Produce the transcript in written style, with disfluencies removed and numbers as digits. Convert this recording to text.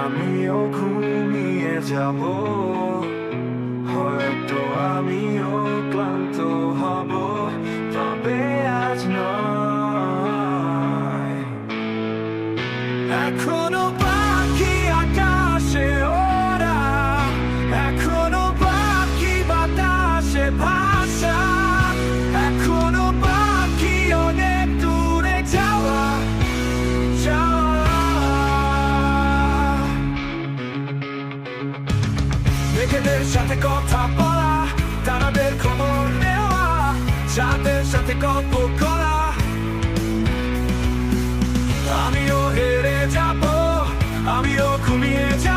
আমিও ঘুমিয়ে যাব, হয়তো আমিও ক্লান্ত হব, তবে আজ নয়। এখনো বাকি আকাশে ওরা, এখনো বাকি বাতাসে ভাষা, এখনো বাকি অনেক দূরে যাওয়া যাওয়া। মেঘেদের সাথে কথা বলা, তারাদের খবর নেওয়া, যাদের সাথে গল্প করা। আমিও হেরে যাব, আমিও ঘুমিয়ে যাব।